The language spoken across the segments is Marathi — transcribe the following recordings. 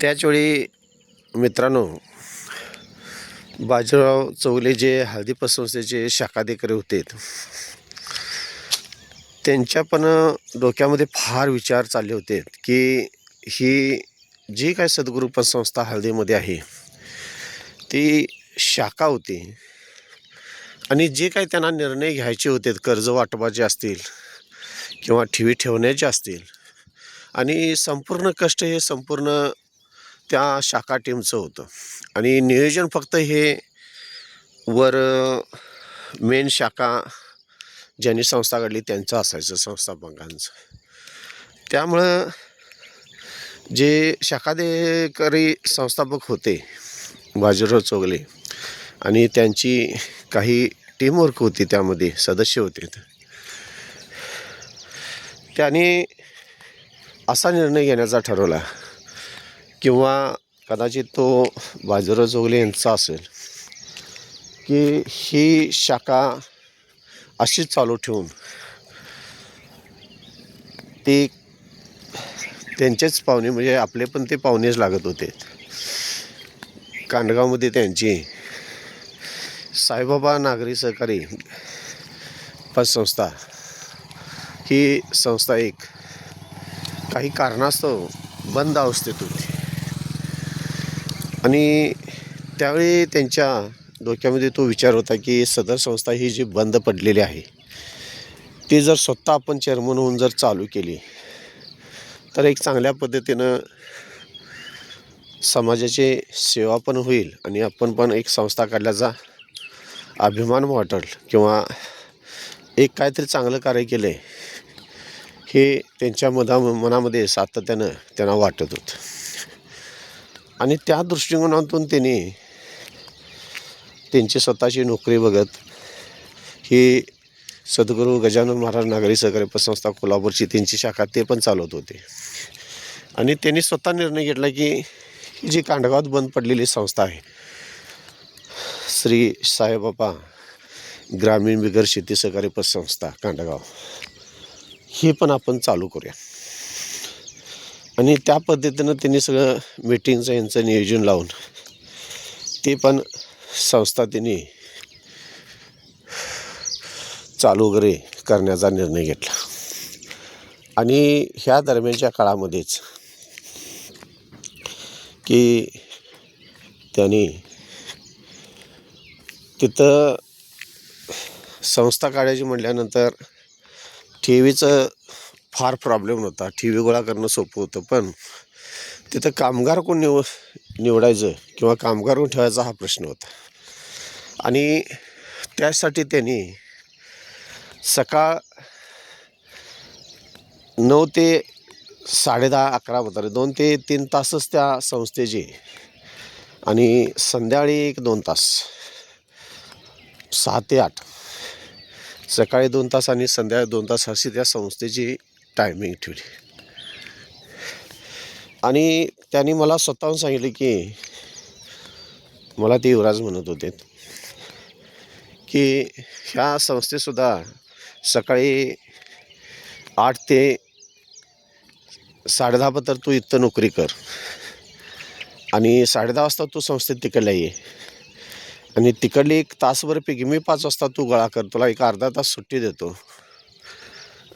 त्याचवेळी मित्रांनो, बाजीराव चौगुले जे हळदी पतसंस्थेचे शाखाधिकारी होते, त्यांच्या पण डोक्यामध्ये फार विचार चालले होते की ही जी काय सद्गुरू पतसंस्था हळदीमध्ये आहे ती शाखा होती आणि जे काही त्यांना निर्णय घ्यायचे होते, कर्ज वाटपाचे असतील किंवा ठेवी ठेवण्याचे असतील, आणि संपूर्ण कष्ट हे संपूर्ण त्या शाखा टीमचं होतं. आणि नियोजन फक्त हे वर मेन शाखा ज्यांनी संस्था काढली त्यांचं असायचं, संस्थापकांचं. त्यामुळं जे शाखाधिकारी संस्थापक होते बाजीराव चौगुले आणि त्यांची काही टीमवर्क होती, त्यामध्ये सदस्य होते, त्यांनी असा निर्णय घेण्याचा ठरवला किंवा कदाचित तो बाजीराव चौगुले यांचा असेल की ही शाखा अशीच चालू ठेवून ती त्यांचेच पाहुणे, म्हणजे आपले पण ते पाहुणेच लागत होते. कांडगावमध्ये त्यांची साईबाबा नागरी सहकारी पतसंस्था ही संस्था एक काही कारणास्तव बंद अवस्थेत होती आणि त्यावेळी त्यांच्या डोक्यामध्ये तो विचार होता की सदर संस्था ही जी बंद पडलेली आहे ती जर स्वतः आपण चेअरमन होऊन जर चालू केली तर एक चांगल्या पद्धतीनं समाजाची सेवा पण होईल आणि आपण पण एक संस्था काढल्याचा अभिमान वाटेल किंवा एक काहीतरी चांगलं कार्य केलं आहे हे त्यांच्या मनामध्ये सातत्यानं त्यांना वाटत होतं. आणि त्या दृष्टिकोनातून त्यांनी त्यांची स्वतःची नोकरी बघत ही सद्गुरू गजानन महाराज नागरी सहकारी पतसंस्था कोल्हापूरची त्यांची शाखा ते पण चालवत होते. आणि त्यांनी स्वतः निर्णय घेतला की ही जी कांडगावात बंद पडलेली संस्था आहे, श्री साईबाबा ग्रामीण बिगर शेती सहकारी पतसंस्था कांडगाव, ही पण आपण चालू करूया. आणि त्या पद्धतीनं त्यांनी सगळं मीटिंगचं यांचं नियोजन लावून ते पण संस्था त्यांनी चालू वगैरे करण्याचा निर्णय घेतला. आणि ह्या दरम्यानच्या काळामध्येच की त्यांनी तिथं संस्था काढायची म्हटल्यानंतर ठेवीचं फार प्रॉब्लेम होता. ठेवी गोळा करणं सोपं होतं, पण तिथं कामगार कोण निवडायचं किंवा कामगार कोण ठेवायचा हा प्रश्न होता. आणि त्यासाठी त्यांनी सकाळ 9 ते 10:30-11 होता, 2 ते 3 तासच त्या संस्थेचे, आणि संध्याकाळी 1-2 तास, 6 ते 8, सकाळी 2 तास आणि संध्याकाळी 2 तास अशी त्या संस्थेची टायमिंग ठेवली. आणि त्यांनी मला स्वतःहून सांगितले की मला ते युवराज म्हणत होते की ह्या संस्थेसुद्धा सकाळी 8 ते 10:30 पर्यंत तू इथं नोकरी कर आणि 10:30 वाजता तू संस्थेत तिकडला ये आणि तिकडली 1 तासभर पिगमी 5 वाजता तू गोळा कर, तुला एक अर्धा तास सुट्टी देतो.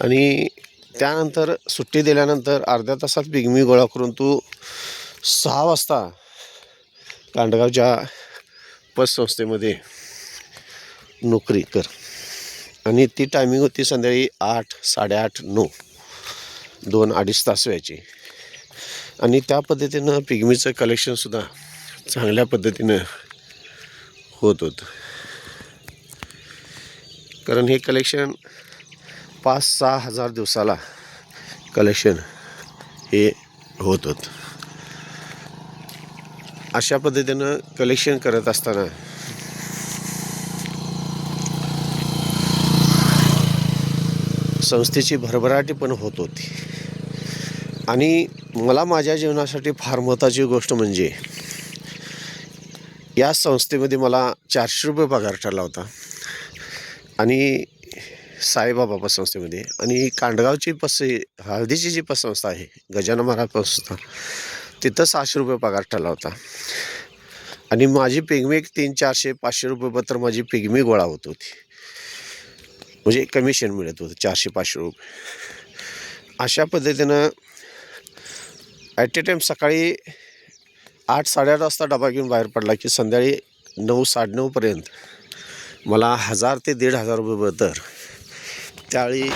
आणि त्यानंतर सुट्टी दिल्यानंतर अर्ध्या तासात पिगमी गोळा करून तू 6 वाजता कांडगावच्या पतसंस्थेमध्ये नोकरी कर. आणि ती टायमिंग होती संध्याकाळी 8, 8:30, 9, 2-2.5 तास व्हायचे. आणि त्या पद्धतीनं पिगमीचं कलेक्शनसुद्धा चांगल्या पद्धतीनं होत होतं, कारण हे कलेक्शन 5-6 हजार दिवसाला कलेक्शन हे होत होतं. अशा पद्धतीनं कलेक्शन करत असताना संस्थेची भरभराटी पण होत होती. आणि मला माझ्या जीवनासाठी फार महत्त्वाची गोष्ट म्हणजे या संस्थेमध्ये मला 400 रुपये पगार ठरला होता. आणि साईबाबा पतसंस्थेमध्ये, आणि कांडगावची हळदीची जी पतसंस्था आहे गजानन महाराज पतसंस्था, तिथं 600 रुपये पगार ठरला होता आणि माझी पिगमी 300-400-500 रुपये पत्र माझी पिगमी गोळा होत होती, म्हणजे कमिशन मिळत होतं 400-500 रुपये. अशा पद्धतीनं ॲट ए टाईम सकाळी 8-8:30 वाजता डबा घेऊन बाहेर पडला की संध्याकाळी 9-9:30पर्यंत मला 1000 ते 1,500 रुपये तर त्यावेळी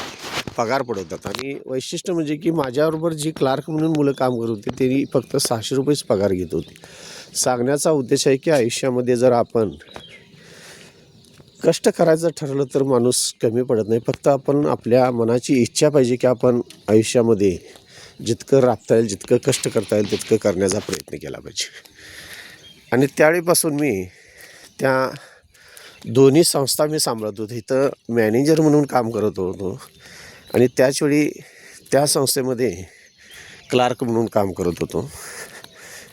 पगार पडवतात. आणि वैशिष्ट्य म्हणजे की माझ्याबरोबर जी क्लार्क म्हणून मुलं काम करत होती त्यांनी फक्त 600 रुपयेच पगार घेत होती. सांगण्याचा उद्देश आहे की आयुष्यामध्ये जर आपण कष्ट करायचं ठरलं तर माणूस कमी पडत नाही. फक्त आपण आपल्या मनाची इच्छा पाहिजे की आपण आयुष्यामध्ये जितकं राबता येईल, जितकं कष्ट करता येईल तितकं करण्याचा प्रयत्न केला पाहिजे. आणि त्यावेळीपासून मी त्या दोन्ही संस्था मी सांभाळत होतो. इथं मॅनेजर म्हणून काम करत होतो आणि त्याचवेळी त्या संस्थेमध्ये क्लार्क म्हणून काम करत होतो.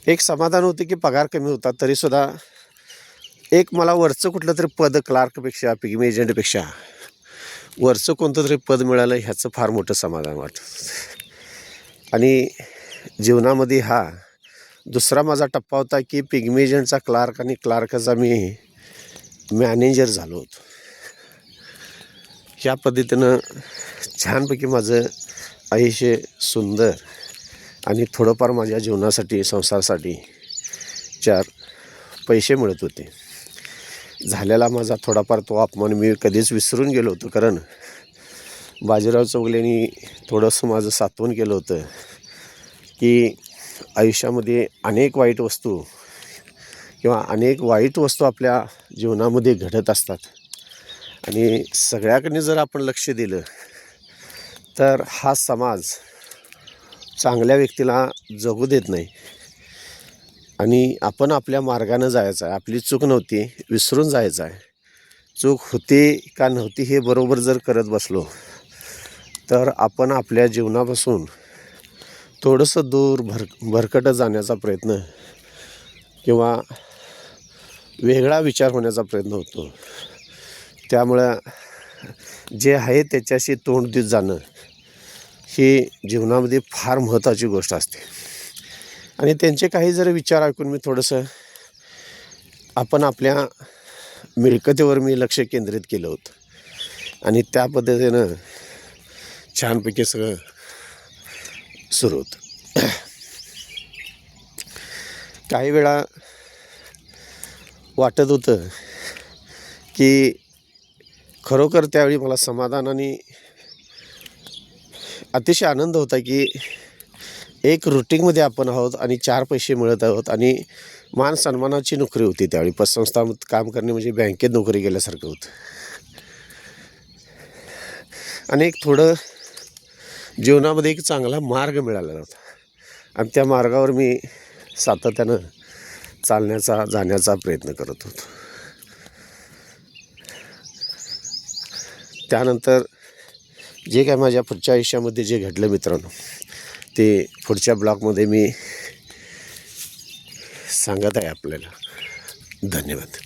एक समाधान होते की पगार कमी होता तरीसुद्धा एक मला वरचं कुठलं तरी पद क्लार्कपेक्षा, पिगमी एजंटपेक्षा वरचं कोणतं तरी पद मिळालं ह्याचं फार मोठं समाधान वाटतं. आणि जीवनामध्ये हा दुसरा माझा टप्पा होता की पिगमी एजंटचा क्लार्क आणि क्लार्कचा मी मॅनेजर झालो होतो. ह्या पद्धतीनं छानपैकी माझं आयुष्य सुंदर आणि थोडंफार माझ्या जीवनासाठी, संसारासाठी 4 पैसे मिळत होते. झालेला माझा थोडाफार तो अपमान मी कधीच विसरून गेलो होतो, कारण बाजीराव चौगलेंनी थोडंसं माझं सांत्वन केलं होतं की आयुष्यामध्ये अनेक वाईट वस्तू किंवा अनेक वाईट वस्तू आपल्या जीवनामध्ये घडत असतात आणि सगळ्याकडे जर आपण लक्ष दिलं तर हा समाज चांगल्या व्यक्तीला जगू देत नाही आणि आपण आपल्या मार्गानं जायचं आहे. आपली चूक नव्हती, विसरून जायचं आहे. चूक होती का नव्हती हे बरोबर जर करत बसलो तर आपण आपल्या जीवनापासून थोडंसं दूर भरकटत जाण्याचा प्रयत्न किंवा वेगळा विचार होण्याचा प्रयत्न होतो. त्यामुळं जे आहे त्याच्याशी तोंड देत जाणं ही जीवनामध्ये फार महत्त्वाची गोष्ट असते. आणि त्यांचे काही जर विचार ऐकून मी थोडंसं आपण आपल्या मिळकतीवर मी लक्ष केंद्रित केलं होतं आणि त्या पद्धतीनं छानपैकी सगळं सुरू होतं. काही वेळा वाटत होतं की खरोखर त्यावेळी मला समाधान आणि अतिशय आनंद होता की एक रुटीनमध्ये आपण आहोत आणि 4 पैसे मिळत आहोत आणि मान सन्मानाची नोकरी होती. त्यावेळी पतसंस्थामध्ये काम करणे म्हणजे बँकेत नोकरी गेल्यासारखं होतं. आणि एक थोडं जीवनामध्ये एक चांगला मार्ग मिळालेला होता आणि त्या मार्गावर मी सातत्यानं जाण्याचा प्रयत्न करत होतो. त्यानंतर जे काय माझ्या पुढच्या आयुष्यामध्ये जे घडलं मित्रांनो ते पुढच्या ब्लॉगमध्ये मी सांगत आहे आपल्याला. धन्यवाद.